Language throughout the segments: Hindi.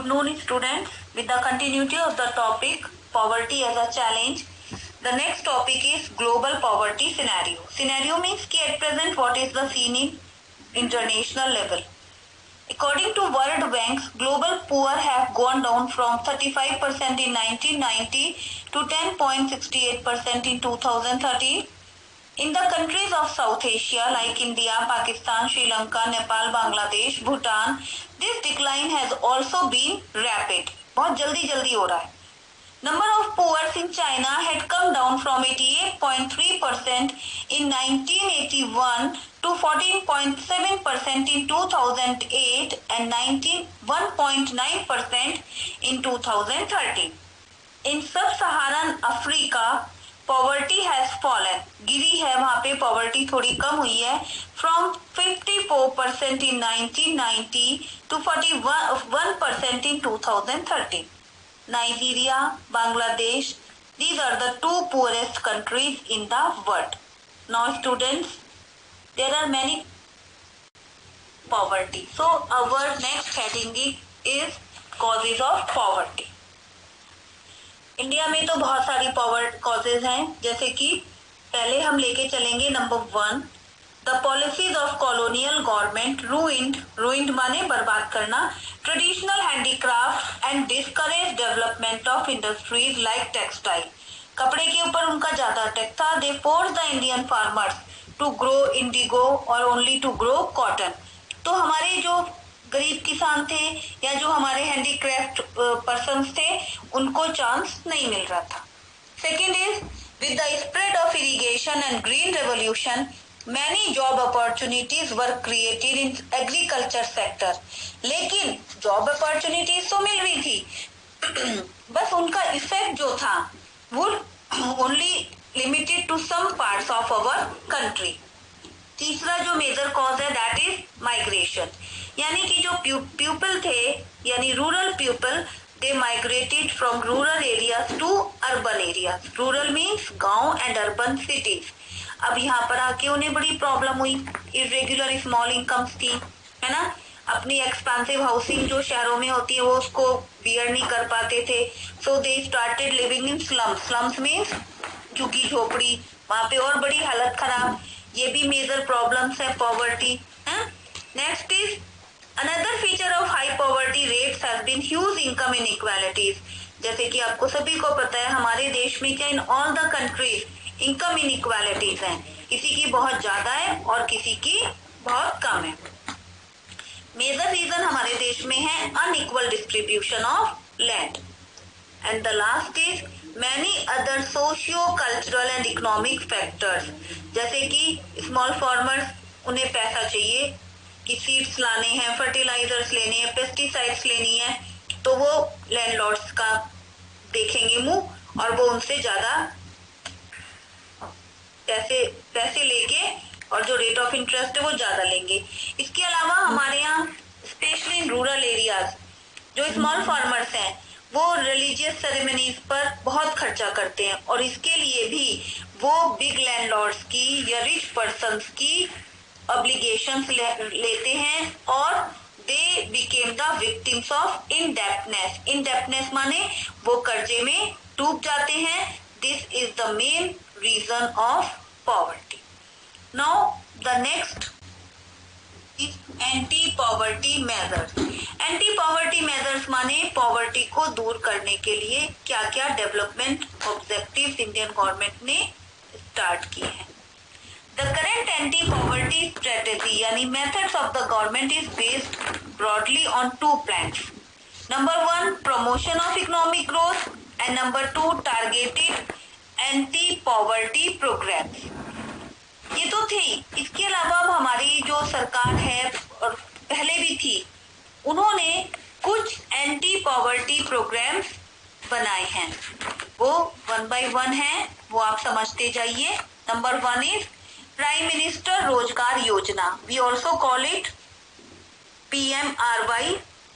Good noon, students. With the continuity of the topic poverty as a challenge, the next topic is global poverty scenario. Scenario means कि at present what is the scene in international level. According to World Bank, global poor have gone down from 35% in 1990 to 10.68% in 2013. In the countries of South Asia like India, Pakistan, Sri Lanka, Nepal, Bangladesh, Bhutan, this decline has also been rapid. बहुत जल्दी हो रहा है. Number of poor in China had come down from 88.3% in 1981 to 14.7% in 2008 and 1.9% in 2013. In sub-Saharan Africa, poverty has fallen, गिरी है, वहां पे पॉवर्टी थोड़ी कम हुई है, from 54% in 1990 to 41% in 2013. Nigeria, Bangladesh, these are the two poorest countries in the world. Now students, there are many poverty. So our next heading is causes of poverty. India में तो बहुत सारी पॉवर्टी कॉजेज हैं, जैसे कि पहले हम लेके चलेंगे number 1, the policies of colonial government ruined माने बर्बाद करना traditional handicraft and discourage development of industries like textile. कपड़े के ऊपर उनका ज्यादा अटैक था. They force the Indian farmers to grow indigo और ओनली टू ग्रो कॉटन. तो हमारे जो गरीब किसान थे या जो हमारे हैंडीक्राफ्ट पर्सन्स थे, उनको चांस नहीं मिल रहा था. Second is with the spread of irrigation and green revolution many job opportunities were created in agriculture sector. लेकिन जॉब अपॉर्चुनिटीज तो मिल रही थी, बस उनका इफेक्ट जो था वो only limited to some parts of our country. तीसरा जो मेजर कॉज है दैट इज माइग्रेशन, यानी कि जो पीपल थे यानी rural people, they migrated from rural areas to urban areas. Rural means गांव एंड अर्बन सिटीज. अब यहाँ पर आके उन्हें बड़ी प्रॉब्लम हुई. इरेगुलर स्मॉल इनकम्स थी, है ना. अपनी एक्सपेंसिव हाउसिंग जो शहरों में होती है वो उसको बियर नहीं कर पाते थे. So they started living in slums. Slums means झुग्गी झोपड़ी, वहां पे और बड़ी हालत खराब. ये भी मेजर प्रॉब्लम्स है poverty. Next is another feature of high poverty rates has been huge income inequalities. जैसे कि आपको सभी को पता है हमारे देश में क्या in all the countries income inequalities हैं. किसी की बहुत ज्यादा है और किसी की बहुत कम है. मेजर रीजन हमारे देश में है unequal distribution of land. And the last is many other socio cultural and economic factors. जैसे कि स्मॉल फार्मर्स, उन्हें पैसा चाहिए कि सीड्स लाने हैं, फर्टिलाइजर्स लेने हैं, पेस्टिसाइड्स लेनी है, तो वो लैंडलॉर्ड्स का देखेंगे मुंह और वो उनसे ज्यादा पैसे लेके और जो रेट ऑफ इंटरेस्ट है वो ज्यादा लेंगे. इसके अलावा हमारे यहाँ स्पेशली इन रूरल एरियाज जो स्मॉल फार्मर्स हैं वो रिलीजियस सेरेमनीज पर बहुत खर्चा करते हैं और इसके लिए भी वो बिग लैंडलॉर्ड्स की या रिच पर्सन्स की ऑब्लिगेशंस लेते हैं और they became the victims of indebtedness. Indebtedness माने वो कर्जे में डूब जाते हैं. This is the main reason of poverty. Now the next anti poverty measures. Anti poverty measures माने पॉवर्टी को दूर करने के लिए क्या क्या डेवलपमेंट ऑब्जेक्टिव्स इंडियन गवर्नमेंट ने स्टार्ट किए हैं. The current anti poverty strategy यानी methods of the government is based broadly on 2 plans. Number 1 promotion of economic growth and number 2 targeted anti poverty programs. ये तो थी. इसके अलावा अब हमारी जो सरकार है और पहले भी थी, उन्होंने कुछ एंटी पॉवर्टी प्रोग्राम्स बनाए हैं. वो 1 by 1 है, वो आप समझते जाइए. नंबर 1 इज प्राइम मिनिस्टर रोजगार योजना. We also call it PMRY.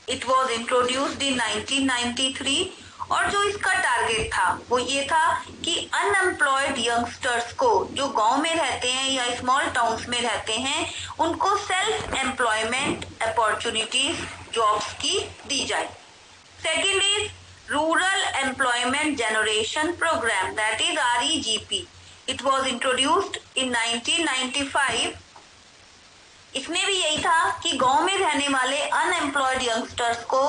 It was introduced in 1993 और जो इसका टारगेट था वो ये था कि अनएम्प्लॉयड यंगस्टर्स को जो गांव में रहते हैं या स्मॉल टाउन्स में रहते हैं उनको सेल्फ एम्प्लॉयमेंट अपॉर्चुनिटीज जॉब्स की दी जाए. Second is Rural Employment Generation Program, that is REGP. It was introduced in 1995. इसमें भी यही था कि गांव में रहने वाले अनएम्प्लॉयड यंगस्टर्स को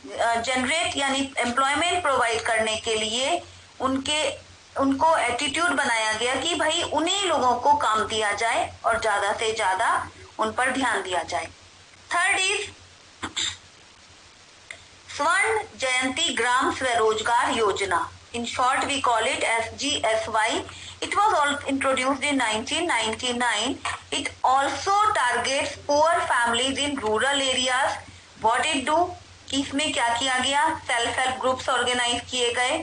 जनरेट यानी एम्प्लॉयमेंट प्रोवाइड करने के लिए उनको एटीट्यूड बनाया गया कि भाई उन्हीं लोगों को काम दिया जाए और ज्यादा से ज्यादा उन पर ध्यान दिया जाए। थर्ड इज स्वर्ण जयंती ग्राम स्वरोजगार योजना, in short we call it SGSY. It was all introduced in 1999. It also targets poor families in rural areas. What it do? कि इसमें क्या किया गया? सेल्फ हेल्प ग्रुप्स ऑर्गेनाइज किए गए,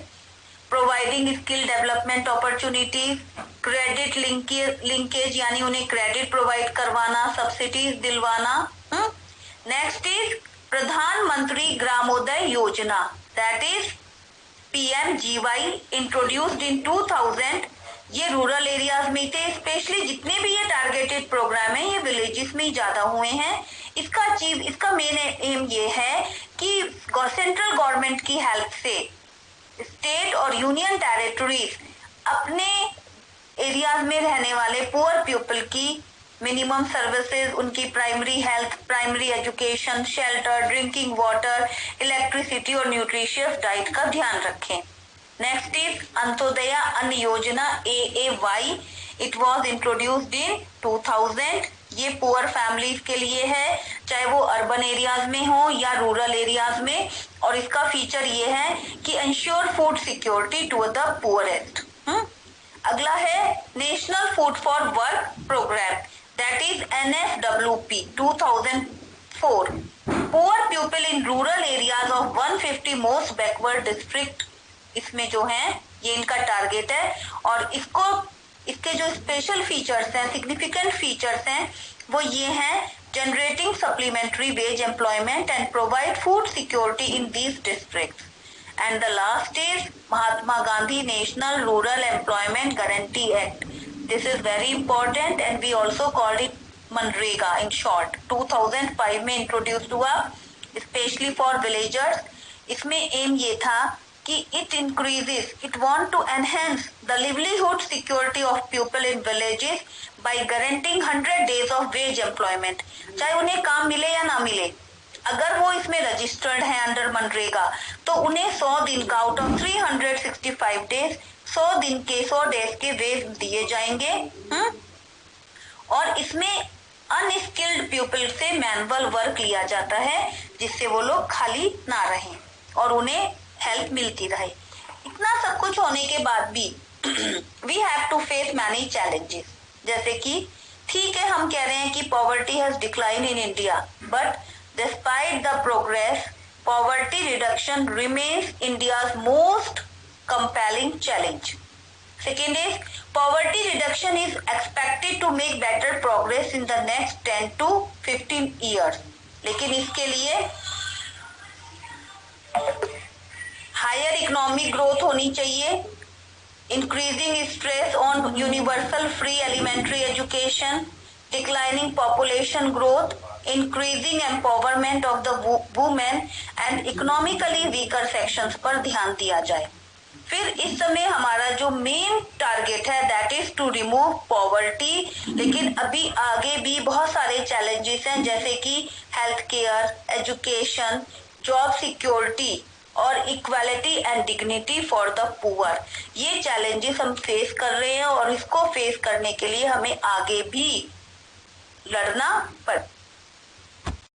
providing skill development opportunities, credit linkage यानी उन्हें क्रेडिट प्रोवाइड करवाना, सब्सिडीज दिलवाना। नेक्स्ट इज प्रधानमंत्री ग्रामोदय योजना, that is PMGY, introduced in 2000। ये रूरल एरियाज में थे, स्पेशली जितने भी ये टारगेटेड प्रोग्राम है ये विलेजेस में ही ज्यादा हुए हैं। इसका मेन एम ये है कि सेंट्रल गवर्नमेंट की हेल्प से स्टेट और यूनियन टेरिटरीज अपने एरियाज में रहने वाले पुअर पीपल की मिनिमम सर्विसेज, उनकी primary health, primary education, shelter, drinking water, electricity और न्यूट्रिशियस डाइट का ध्यान रखें। नेक्स्ट इज अंत्योदय अन्न योजना AAY। इट वॉज इंट्रोड्यूस्ड इन 2000। ये पुअर फैमिलीज के लिए है, चाहे वो अर्बन एरियाज में हो या रूरल एरियाज में, और इसका फीचर ये है कि ensure food security to the poorest. अगला है national food for work program, that is NFWP 2004. Poor people in rural areas of 150 most backward district, इसमें जो है ये इनका टारगेट है। और इसके जो स्पेशल फीचर्स हैं, सिग्निफिकेंट फीचर्स हैं, वो ये हैं generating supplementary veg employment and provide food security in these districts. And the last is Mahatma Gandhi national rural employment guarantee act. This is very important and we also called it MNREGA in short। 2005 में इंट्रोड्यूस हुआ स्पेशली फॉर विलेजर्स। इसमें एम ये था कि it want to enhance the livelihood security of people in villages by guaranteeing 100 days of wage employment। चाहे उन्हें काम मिले या ना मिले, अगर वो इसमें रजिस्टर्ड है अंडर मनरेगा तो उन्हें 100 दिन का आउट ऑफ 365 डेज 100 डेज के वेज दिए जाएंगे। और इसमें अनस्किल्ड पीपल से मैनुअल वर्क लिया जाता है जिससे वो लोग खाली ना रहें और उन्हें हेल्प मिलती रहे। इतना सब कुछ होने के बाद भी we have to face many challenges, जैसे कि ठीक है हम कह रहे हैं कि poverty has decline in India, but despite the progress poverty reduction remains India's most compelling challenge। Second is poverty reduction is expected to make better progress in the next 10 to 15 years। लेकिन इसके लिए हायर इकोनॉमिक ग्रोथ होनी चाहिए, increasing stress on universal free elementary education, declining population growth, increasing empowerment of the women and economically weaker sections पर ध्यान दिया जाए। फिर इस समय हमारा जो मेन टारगेट है that is to remove poverty. लेकिन अभी आगे भी बहुत सारे चैलेंजेस हैं, जैसे कि health care, education, job security और equality and dignity for the poor. ये चैलेंजेस हम फेस कर रहे हैं और इसको फेस करने के लिए हमें आगे भी लड़ना